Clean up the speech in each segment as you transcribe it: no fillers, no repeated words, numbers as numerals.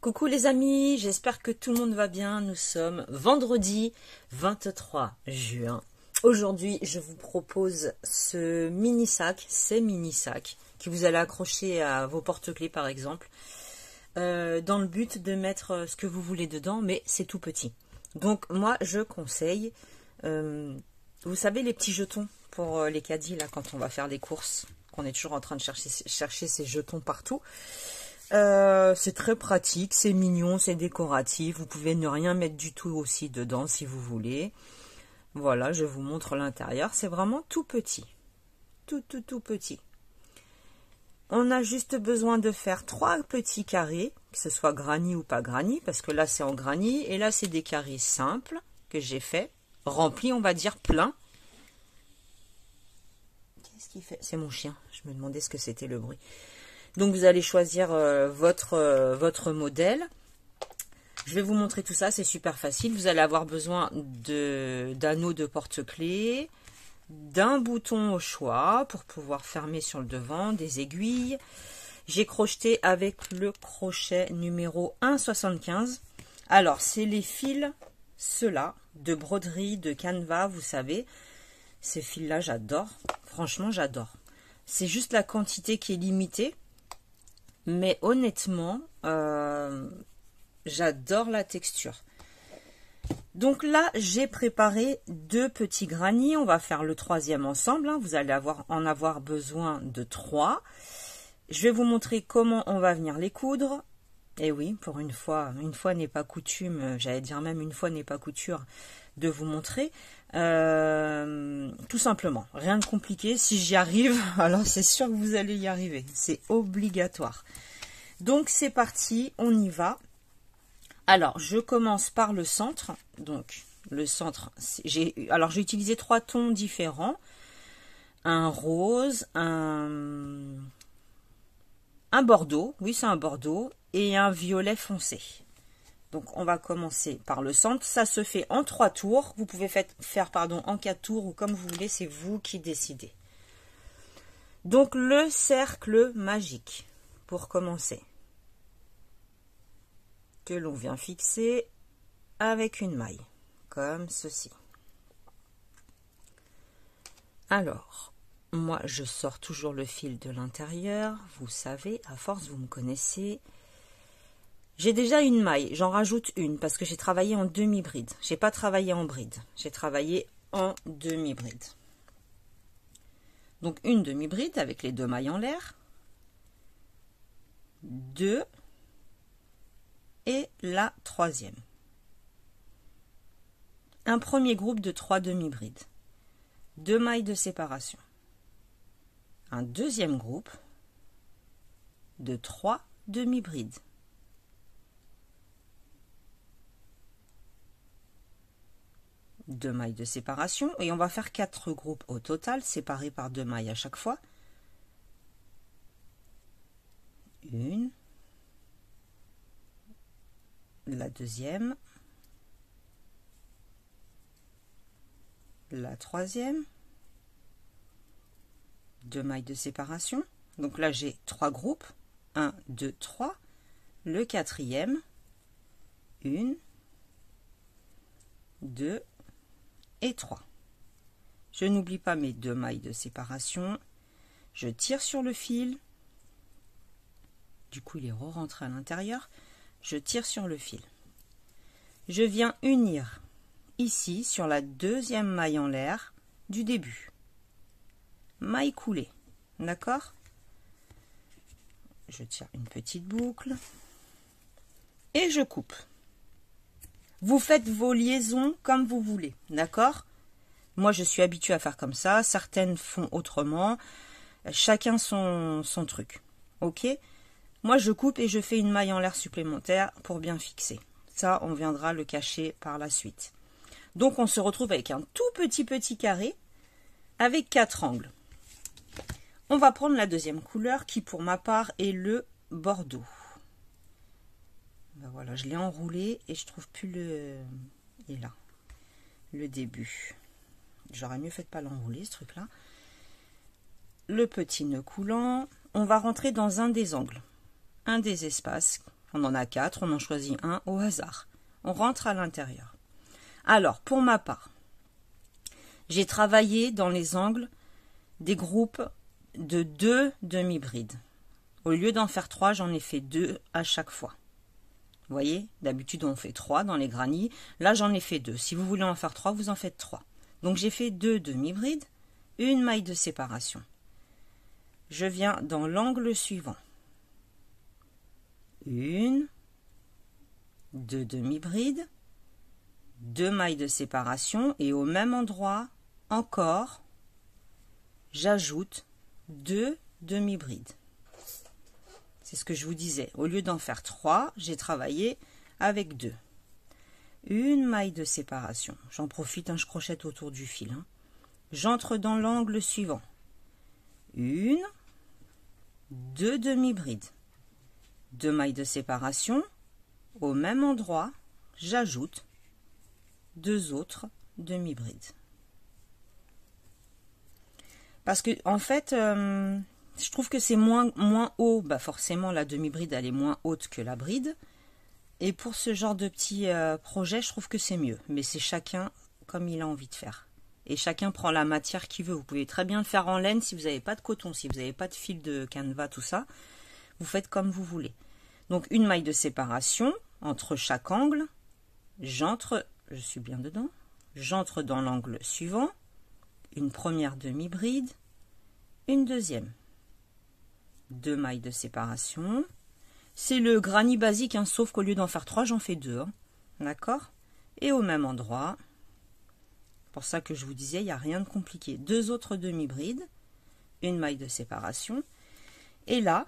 Coucou les amis, j'espère que tout le monde va bien. Nous sommes vendredi 23 juin. Aujourd'hui, je vous propose ce mini-sac, ces mini-sacs que vous allez accrocher à vos porte-clés par exemple, dans le but de mettre ce que vous voulez dedans, mais c'est tout petit. Donc moi, je conseille, vous savez les petits jetons pour les caddies là quand on va faire les courses, qu'on est toujours en train de chercher ces jetons partout. C'est très pratique, c'est mignon, c'est décoratif. Vous pouvez ne rien mettre du tout aussi dedans si vous voulez. Voilà, je vous montre l'intérieur. C'est vraiment tout petit. Tout petit. On a juste besoin de faire 3 petits carrés, que ce soit granit ou pas granit, parce que là c'est en granit, et là c'est des carrés simples que j'ai fait, remplis, on va dire plein. Qu'est-ce qu'il fait? C'est mon chien, je me demandais ce que c'était le bruit. Donc vous allez choisir votre modèle. Je vais vous montrer tout ça, c'est super facile. Vous allez avoir besoin d'anneaux de porte-clés, d'un bouton au choix pour pouvoir fermer sur le devant, des aiguilles. J'ai crocheté avec le crochet numéro 1,75. Alors c'est les fils, ceux-là, de broderie, de canevas, vous savez. Ces fils-là, j'adore. Franchement, j'adore. C'est juste la quantité qui est limitée. Mais honnêtement, j'adore la texture. Donc là, j'ai préparé 2 petits granits. On va faire le 3e ensemble. Vous allez en avoir besoin de 3. Je vais vous montrer comment on va venir les coudre. Et oui, pour une fois n'est pas coutume, j'allais dire même une fois n'est pas couture de vous montrer. Tout simplement, rien de compliqué. Si j'y arrive, alors c'est sûr que vous allez y arriver. C'est obligatoire. Donc c'est parti, on y va. Alors je commence par le centre. Donc le centre, j'ai utilisé 3 tons différents. Un rose, un bordeaux, oui c'est un bordeaux, et un violet foncé. Donc on va commencer par le centre. Ça se fait en 3 tours. Vous pouvez faire en 4 tours ou comme vous voulez, c'est vous qui décidez. Donc le cercle magique pour commencer, que l'on vient fixer avec une maille, comme ceci. Alors, moi je sors toujours le fil de l'intérieur. Vous savez, à force vous me connaissez. J'ai déjà une maille, j'en rajoute une parce que j'ai travaillé en demi-bride. J'ai pas travaillé en bride, j'ai travaillé en demi-bride. Donc une demi-bride avec les 2 mailles en l'air, 2 et la 3e. Un premier groupe de 3 demi-brides, 2 mailles de séparation. Un deuxième groupe de 3 demi-brides. Deux mailles de séparation et on va faire 4 groupes au total séparés par 2 mailles à chaque fois. Une, la deuxième, la 3e, 2 mailles de séparation. Donc là j'ai 3 groupes, 1, 2, 3, le 4e, 1, 2 et 3. Je n'oublie pas mes 2 mailles de séparation. Je tire sur le fil. Du coup, il est re-rentré à l'intérieur. Je tire sur le fil. Je viens unir ici sur la 2e maille en l'air du début. Maille coulée. D'accord? Je tire une petite boucle. Et je coupe. Vous faites vos liaisons comme vous voulez, d'accord? Moi, je suis habituée à faire comme ça. Certaines font autrement. Chacun son truc, ok? Moi, je coupe et je fais une maille en l'air supplémentaire pour bien fixer. Ça, on viendra le cacher par la suite. Donc, on se retrouve avec un tout petit carré avec 4 angles. On va prendre la 2e couleur qui, pour ma part, est le bordeaux. Ben voilà, je l'ai enroulé et je trouve plus le... Il est là, le début. J'aurais mieux fait de pas l'enrouler, ce truc-là. Le petit nœud coulant. On va rentrer dans un des angles, un des espaces On en a 4, on en choisit un au hasard. On rentre à l'intérieur. Alors, pour ma part, j'ai travaillé dans les angles des groupes de 2 demi-brides. Au lieu d'en faire 3, j'en ai fait 2 à chaque fois. Vous voyez, d'habitude on fait 3 dans les granits. Là, j'en ai fait 2. Si vous voulez en faire 3, vous en faites 3. Donc, j'ai fait 2 demi-brides, une maille de séparation. Je viens dans l'angle suivant. 1, 2 demi-brides, 2 mailles de séparation et au même endroit, encore, j'ajoute 2 demi-brides. C'est ce que je vous disais. Au lieu d'en faire 3, j'ai travaillé avec 2. Une maille de séparation. J'en profite, je crochette autour du fil. J'entre dans l'angle suivant. 1, 2 demi-brides. 2 mailles de séparation. Au même endroit, j'ajoute 2 autres demi-brides. Parce que, en fait, je trouve que c'est moins haut. Bah forcément, la demi-bride, elle est moins haute que la bride. Et pour ce genre de petit projet, je trouve que c'est mieux. Mais c'est chacun comme il a envie de faire. Et chacun prend la matière qu'il veut. Vous pouvez très bien le faire en laine si vous n'avez pas de coton, si vous n'avez pas de fil de canevas, tout ça. Vous faites comme vous voulez. Donc, une maille de séparation entre chaque angle. J'entre, je suis bien dedans. J'entre dans l'angle suivant. Une première demi-bride. Une deuxième. 2 mailles de séparation. C'est le granit basique, sauf qu'au lieu d'en faire 3, j'en fais 2. D'accord? Et au même endroit, pour ça que je vous disais, il n'y a rien de compliqué. 2 autres demi-brides, une maille de séparation. Et là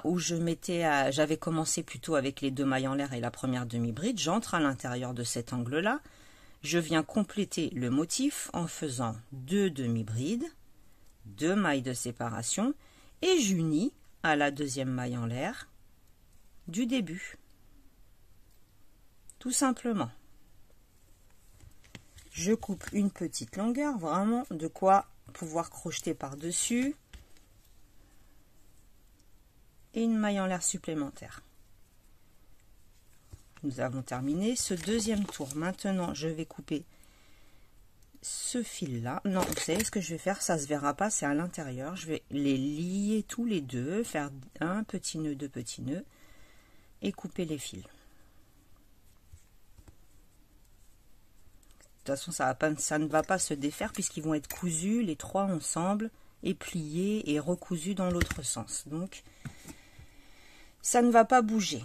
où j'avais commencé plutôt avec les 2 mailles en l'air et la première demi-bride, j'entre à l'intérieur de cet angle-là. Je viens compléter le motif en faisant 2 demi-brides, 2 mailles de séparation et j'unis à la deuxième maille en l'air du début. Tout simplement. Je coupe une petite longueur, vraiment de quoi pouvoir crocheter par-dessus. Et une maille en l'air supplémentaire. Nous avons terminé ce deuxième tour. Maintenant, je vais couper ce fil-là. Non, vous savez ce que je vais faire? Ça ne se verra pas, c'est à l'intérieur. Je vais les lier tous les deux, faire un petit nœud, 2 petits nœuds et couper les fils. De toute façon, ça ne va pas se défaire puisqu'ils vont être cousus, les 3 ensemble, et pliés et recousus dans l'autre sens. Donc, ça ne va pas bouger.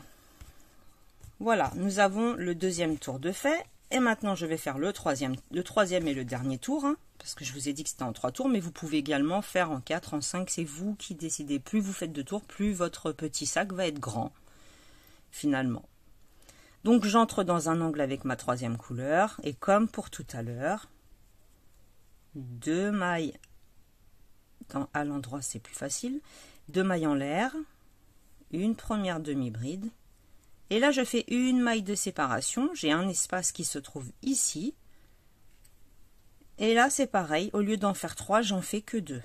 Voilà, nous avons le deuxième tour de fait. Et maintenant, je vais faire le troisième et le dernier tour. Parce que je vous ai dit que c'était en 3 tours, mais vous pouvez également faire en 4, en 5. C'est vous qui décidez. Plus vous faites de tours, plus votre petit sac va être grand, finalement. Donc, j'entre dans un angle avec ma troisième couleur. Et comme pour tout à l'heure, 2 mailles à l'endroit, c'est plus facile. 2 mailles en l'air. Une première demi-bride. Et là, je fais une maille de séparation. J'ai un espace qui se trouve ici. Et là, c'est pareil. Au lieu d'en faire 3, j'en fais que 2.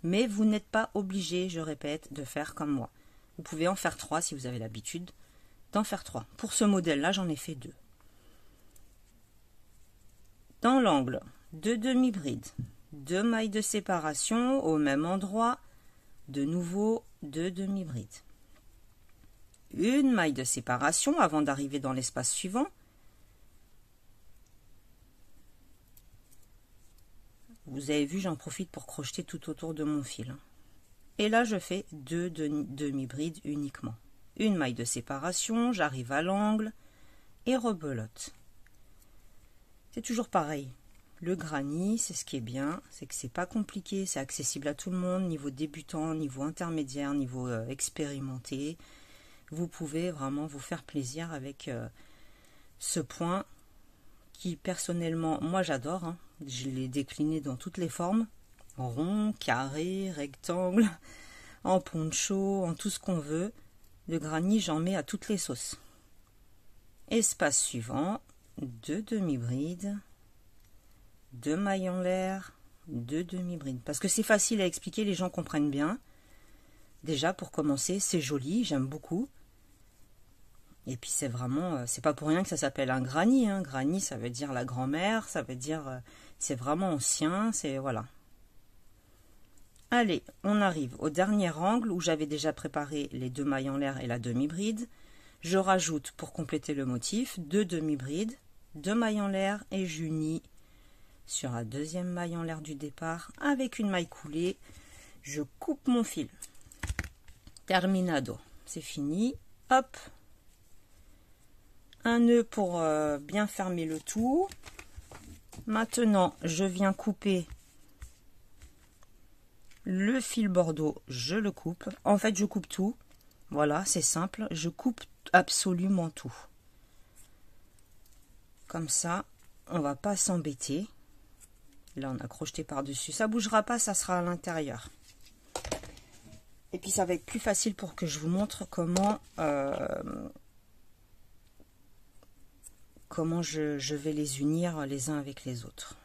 Mais vous n'êtes pas obligé, je répète, de faire comme moi. Vous pouvez en faire 3 si vous avez l'habitude d'en faire 3. Pour ce modèle-là, j'en ai fait 2. Dans l'angle, 2 demi-brides, 2 mailles de séparation au même endroit. De nouveau, 2 demi-brides. Une maille de séparation avant d'arriver dans l'espace suivant. Vous avez vu, j'en profite pour crocheter tout autour de mon fil. Et là, je fais 2 demi-brides uniquement. Une maille de séparation, j'arrive à l'angle et rebelote. C'est toujours pareil. Le granit, c'est ce qui est bien, c'est que c'est pas compliqué, c'est accessible à tout le monde, niveau débutant, niveau intermédiaire, niveau expérimenté. Vous pouvez vraiment vous faire plaisir avec ce point qui, personnellement, moi j'adore. Je l'ai décliné dans toutes les formes. Rond, carré, rectangle, en poncho, en tout ce qu'on veut. Le granit, j'en mets à toutes les sauces. Espace suivant, 2 demi-brides, 2 mailles en l'air, 2 demi-brides. Parce que c'est facile à expliquer, les gens comprennent bien. Déjà, pour commencer, c'est joli, j'aime beaucoup. Et puis c'est vraiment, c'est pas pour rien que ça s'appelle un granny, hein. Granny, ça veut dire la grand-mère, ça veut dire, c'est vraiment ancien, c'est, voilà. Allez, on arrive au dernier angle où j'avais déjà préparé les 2 mailles en l'air et la demi-bride. Je rajoute, pour compléter le motif, 2 demi-brides, 2 mailles en l'air et j'unis sur la deuxième maille en l'air du départ avec une maille coulée. Je coupe mon fil. Terminado, c'est fini. Hop. Un nœud pour bien fermer le tout. Maintenant, je viens couper le fil bordeaux, je le coupe. En fait, je coupe tout. Voilà, c'est simple. Je coupe absolument tout. Comme ça, on va pas s'embêter. Là, on a crocheté par-dessus. Ça bougera pas, ça sera à l'intérieur. Et puis, ça va être plus facile pour que je vous montre comment... comment je vais les unir les uns avec les autres.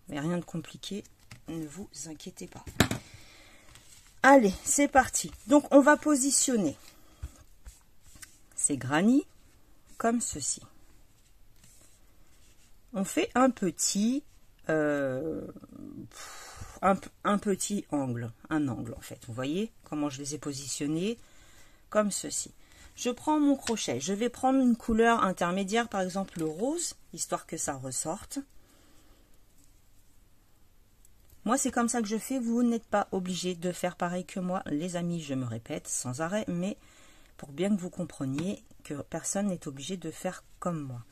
Mais rien de compliqué, ne vous inquiétez pas. Allez, c'est parti. Donc, on va positionner ces granny comme ceci. On fait un petit, un petit angle, un angle en fait. Vous voyez comment je les ai positionnés comme ceci. Je prends mon crochet, je vais prendre une couleur intermédiaire, par exemple le rose, histoire que ça ressorte. Moi, c'est comme ça que je fais, vous n'êtes pas obligé de faire pareil que moi, les amis, je me répète sans arrêt, mais pour bien que vous compreniez que personne n'est obligé de faire comme moi.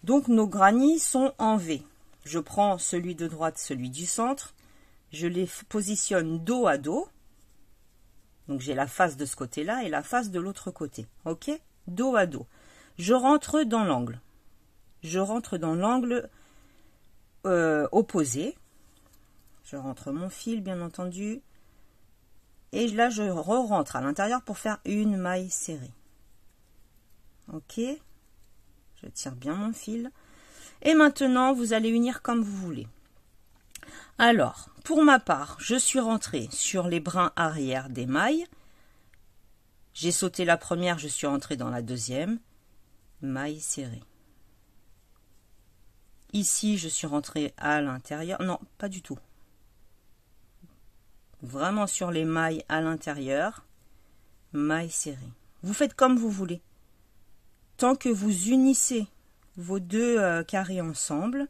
Donc, nos granny sont en V. Je prends celui de droite, celui du centre, je les positionne dos à dos. Donc, j'ai la face de ce côté-là et la face de l'autre côté. OK? Dos à dos. Je rentre dans l'angle. Je rentre dans l'angle opposé. Je rentre mon fil, bien entendu. Et là, je re-rentre à l'intérieur pour faire une maille serrée. OK? Je tire bien mon fil. Et maintenant, vous allez unir comme vous voulez. Alors, pour ma part, je suis rentrée sur les brins arrière des mailles. J'ai sauté la première, je suis rentrée dans la deuxième. Maille serrée. Ici, je suis rentrée à l'intérieur. Non, pas du tout. Vraiment sur les mailles à l'intérieur. Maille serrée. Vous faites comme vous voulez. Tant que vous unissez vos deux carrés ensemble,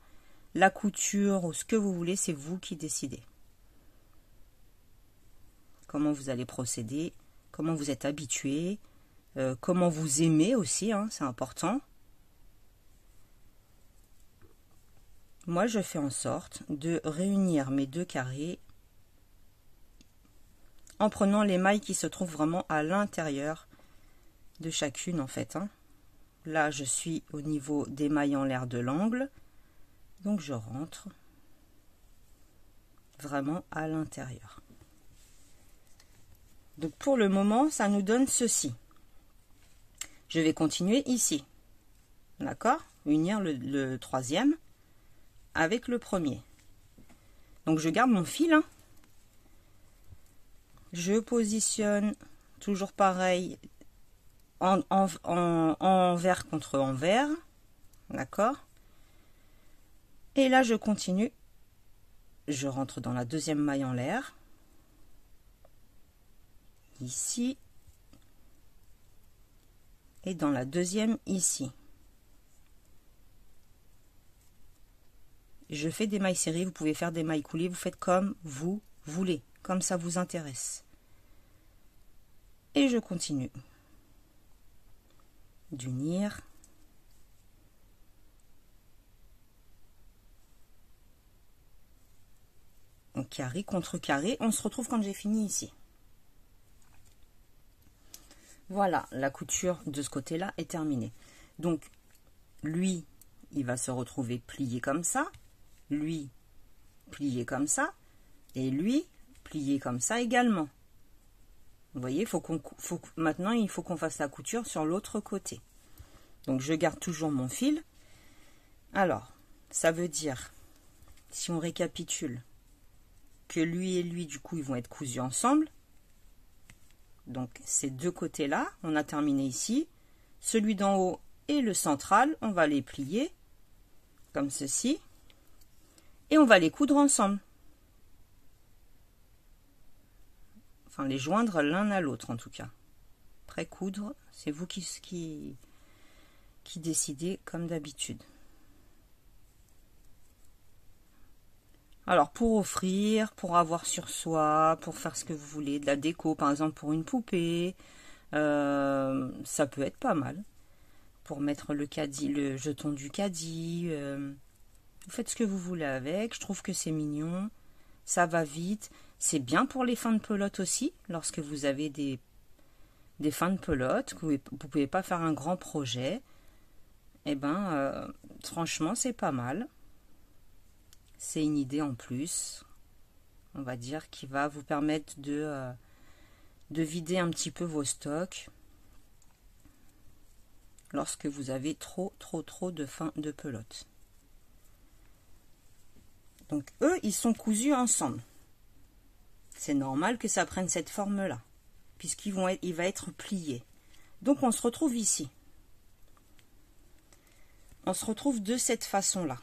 la couture ou ce que vous voulez, c'est vous qui décidez. Comment vous allez procéder, comment vous êtes habitué, comment vous aimez aussi, hein, c'est important. Moi, je fais en sorte de réunir mes deux carrés en prenant les mailles qui se trouvent vraiment à l'intérieur de chacune, en fait. Hein. Là, je suis au niveau des mailles en l'air de l'angle. Donc, je rentre vraiment à l'intérieur. Donc, pour le moment, ça nous donne ceci. Je vais continuer ici. D'accord? Unir le troisième avec le premier. Donc, je garde mon fil. Hein. Je positionne toujours pareil envers contre envers. D'accord? Et là, je continue. Je rentre dans la deuxième maille en l'air. Ici. Et dans la deuxième ici. Je fais des mailles serrées. Vous pouvez faire des mailles coulées. Vous faites comme vous voulez. Comme ça vous intéresse. Et je continue d'unir. Carré contre carré, on se retrouve quand j'ai fini ici. Voilà, la couture de ce côté-là est terminée. Donc, lui, il va se retrouver plié comme ça, lui, plié comme ça, et lui, plié comme ça également. Vous voyez, maintenant, il faut qu'on fasse la couture sur l'autre côté. Donc, je garde toujours mon fil. Alors, ça veut dire, si on récapitule, que lui et lui, du coup, ils vont être cousus ensemble. Donc ces deux côtés-là, on a terminé ici. Celui d'en haut et le central, on va les plier comme ceci. Et on va les coudre ensemble. Enfin, les joindre l'un à l'autre en tout cas. Pré-coudre, c'est vous qui décidez comme d'habitude. Alors, pour offrir, pour avoir sur soi, pour faire ce que vous voulez, de la déco, par exemple pour une poupée, ça peut être pas mal. Pour mettre le caddie, le jeton du caddie, vous faites ce que vous voulez avec. Je trouve que c'est mignon, ça va vite. C'est bien pour les fins de pelote aussi, lorsque vous avez des fins de pelote, que vous ne pouvez pas faire un grand projet. Eh ben, franchement, c'est pas mal. C'est une idée en plus, on va dire, qui va vous permettre de vider un petit peu vos stocks lorsque vous avez trop de fins de pelote. Donc eux, ils sont cousus ensemble. C'est normal que ça prenne cette forme-là, puisqu'il va être plié. Donc on se retrouve ici. On se retrouve de cette façon-là.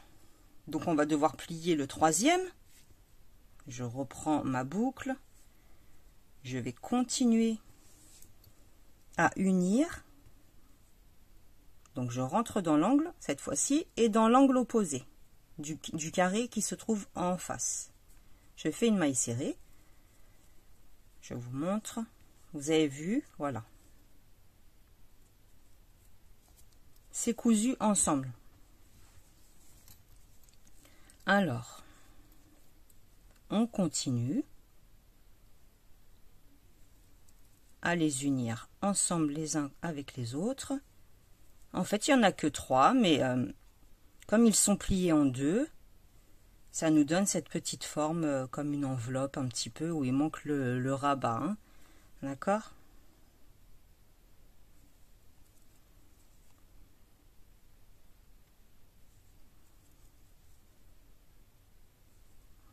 Donc on va devoir plier le troisième. Je reprends ma boucle. Je vais continuer à unir. Donc je rentre dans l'angle cette fois-ci et dans l'angle opposé du carré qui se trouve en face. Je fais une maille serrée. Je vous montre. Vous avez vu, voilà. C'est cousu ensemble. Alors, on continue à les unir ensemble les uns avec les autres. En fait, il n'y en a que 3, mais comme ils sont pliés en deux, ça nous donne cette petite forme comme une enveloppe un petit peu où il manque le rabat. Hein. D'accord ?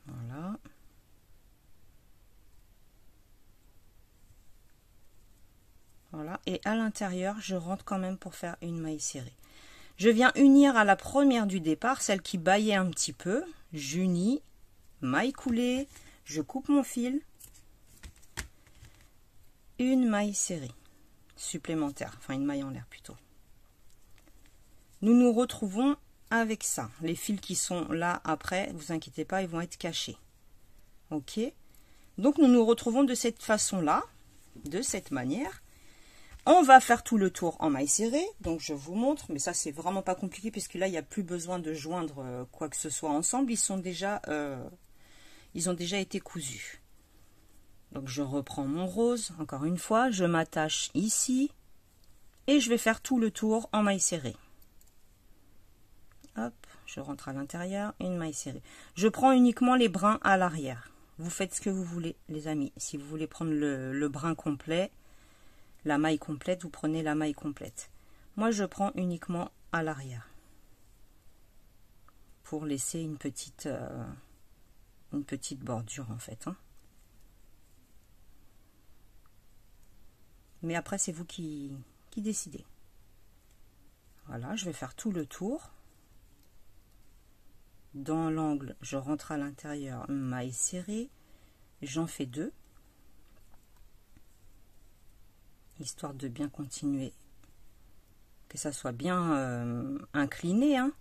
Voilà. Voilà. Et à l'intérieur, je rentre quand même pour faire une maille serrée. Je viens unir à la première du départ, celle qui bâillait un petit peu. J'unis, maille coulée, je coupe mon fil. Une maille serrée supplémentaire, enfin une maille en l'air plutôt. Nous nous retrouvons avec ça. Les fils qui sont là après, vous inquiétez pas, ils vont être cachés. Ok. Donc nous nous retrouvons de cette façon-là, de cette manière. On va faire tout le tour en maille serrée, donc je vous montre, mais ça c'est vraiment pas compliqué puisque là il n'y a plus besoin de joindre quoi que ce soit ensemble, ils ont déjà été cousus. Donc je reprends mon rose, encore une fois, je m'attache ici et je vais faire tout le tour en maille serrée. Hop, je rentre à l'intérieur, une maille serrée. Je prends uniquement les brins à l'arrière. Vous faites ce que vous voulez les amis, si vous voulez prendre le brin complet, la maille complète, vous prenez la maille complète. Moi, je prends uniquement à l'arrière pour laisser une petite bordure en fait. Hein. Mais après, c'est vous qui décidez. Voilà, je vais faire tout le tour. Dans l'angle, je rentre à l'intérieur, maille serrée. J'en fais 2. Histoire de bien continuer, que ça soit bien incliné. Hein.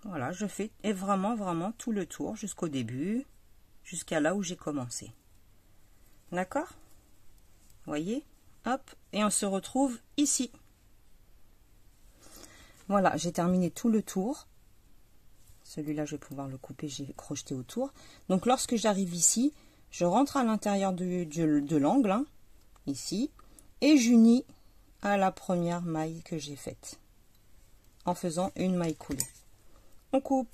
Voilà, je fais vraiment tout le tour jusqu'au début, jusqu'à là où j'ai commencé. D'accord? Voyez? Hop, et on se retrouve ici. Voilà, j'ai terminé tout le tour. Celui-là, je vais pouvoir le couper, j'ai crocheté autour. Donc, lorsque j'arrive ici, je rentre à l'intérieur de l'angle, hein, ici, et j'unis à la première maille que j'ai faite, en faisant une maille coulée. On coupe.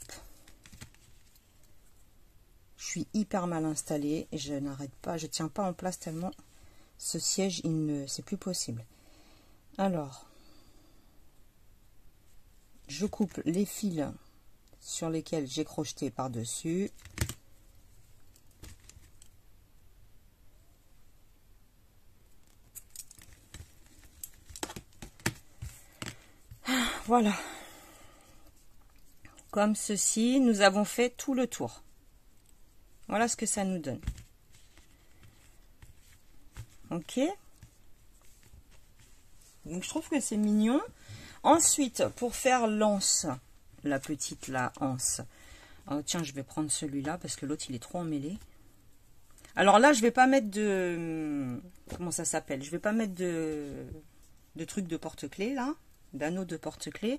Je suis hyper mal installée et je n'arrête pas, je tiens pas en place tellement ce siège, c'est plus possible. Alors, je coupe les fils sur lesquels j'ai crocheté par-dessus. Voilà. Comme ceci, nous avons fait tout le tour. Voilà ce que ça nous donne. Ok. Donc je trouve que c'est mignon. Ensuite, pour faire l'anse, la petite la anse. Oh, tiens, je vais prendre celui-là parce que l'autre il est trop emmêlé. Alors là, je vais pas mettre de... Comment ça s'appelle? Je vais pas mettre de trucs de porte-clés là, d'anneaux de porte-clés.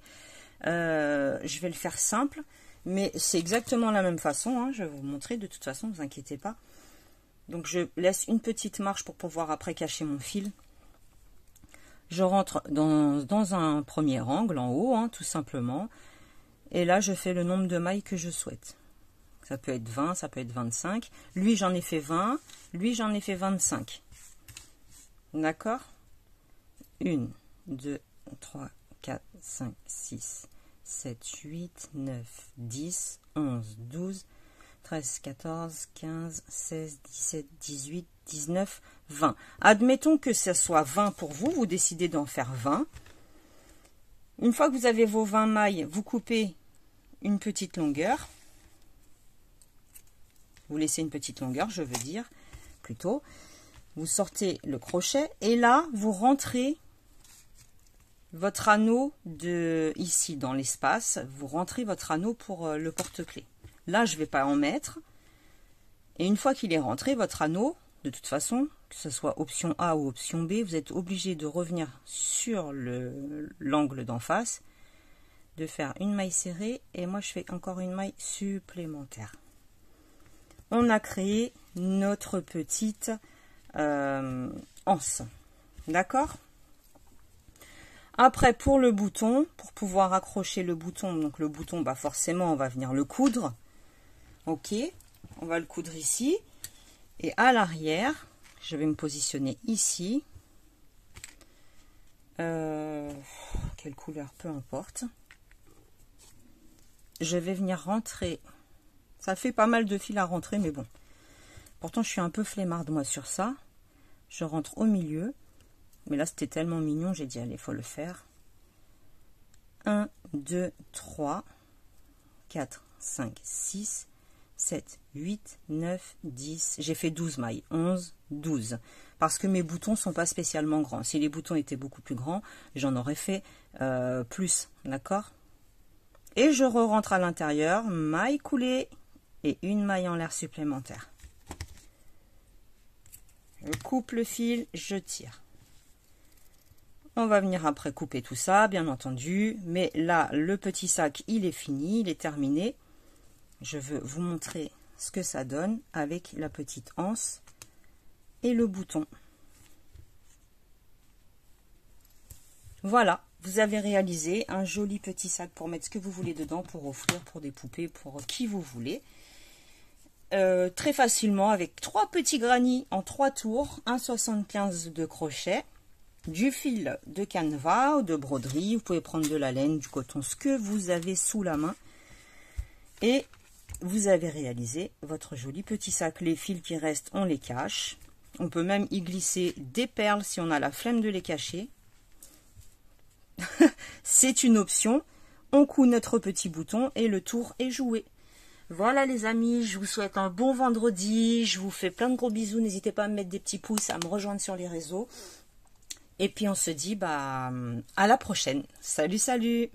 Je vais le faire simple, mais c'est exactement la même façon, hein. Je vais vous montrer de toute façon, ne vous inquiétez pas. Donc je laisse une petite marche pour pouvoir après cacher mon fil. Je rentre dans un premier angle en haut, hein, tout simplement. Et là, je fais le nombre de mailles que je souhaite. Ça peut être 20, ça peut être 25. Lui, j'en ai fait 20. Lui, j'en ai fait 25. D'accord? 1, 2, 3, 4, 5, 6, 7, 8, 9, 10, 11, 12, 13, 14, 15, 16, 17, 18, 19, 20. Admettons que ce soit 20 pour vous. Vous décidez d'en faire 20. Une fois que vous avez vos 20 mailles, vous coupez une petite longueur. Vous laissez une petite longueur, je veux dire, plutôt. Vous sortez le crochet et là, vous rentrez votre anneau de ici dans l'espace. Vous rentrez votre anneau pour le porte-clés. Là, je ne vais pas en mettre. Et une fois qu'il est rentré, votre anneau, de toute façon, que ce soit option A ou option B, vous êtes obligé de revenir sur l'angle d'en face, de faire une maille serrée. Et moi, je fais encore une maille supplémentaire. On a créé notre petite anse. D'accord? Après, pour le bouton, pour pouvoir accrocher le bouton, donc le bouton, bah forcément, on va venir le coudre. Ok, on va le coudre ici. Et à l'arrière, je vais me positionner ici. Quelle couleur, peu importe. Je vais venir rentrer. Ça fait pas mal de fil à rentrer, mais bon. Pourtant, je suis un peu flemmarde, moi, sur ça. Je rentre au milieu. Mais là, c'était tellement mignon, j'ai dit, allez, il faut le faire. 1, 2, 3, 4, 5, 6, 7, 8, 9, 10. J'ai fait 12 mailles. 11, 12. Parce que mes boutons ne sont pas spécialement grands. Si les boutons étaient beaucoup plus grands, j'en aurais fait plus. D'accord? Et je re-rentre à l'intérieur, maille coulée et une maille en l'air supplémentaire. Je coupe le fil, je tire. On va venir après couper tout ça, bien entendu. Mais là, le petit sac, il est fini, il est terminé. Je veux vous montrer ce que ça donne avec la petite anse et le bouton. Voilà, vous avez réalisé un joli petit sac pour mettre ce que vous voulez dedans, pour offrir, pour des poupées, pour qui vous voulez. Très facilement avec 3 petits granits en 3 tours, 1,75 de crochet, du fil de canevas ou de broderie. Vous pouvez prendre de la laine, du coton, ce que vous avez sous la main. Et vous avez réalisé votre joli petit sac. Les fils qui restent, on les cache. On peut même y glisser des perles si on a la flemme de les cacher. C'est une option. On coud notre petit bouton et le tour est joué. Voilà les amis, je vous souhaite un bon vendredi. Je vous fais plein de gros bisous. N'hésitez pas à me mettre des petits pouces, à me rejoindre sur les réseaux. Et puis on se dit bah, à la prochaine. Salut, salut!